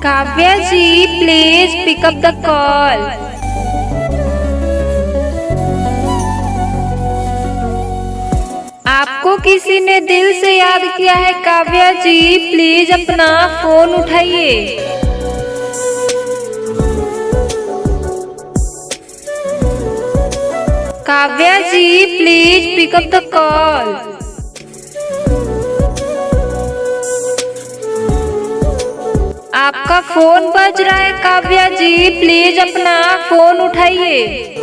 Kavya ji please pick up the call. आपको किसी ने दिल से याद किया है काव्या जी, प्लीज अपना फोन उठाइए। Kavya ji please pick up the call. आपका फोन बज रहा है काव्या जी, प्लीज अपना फोन उठाइए।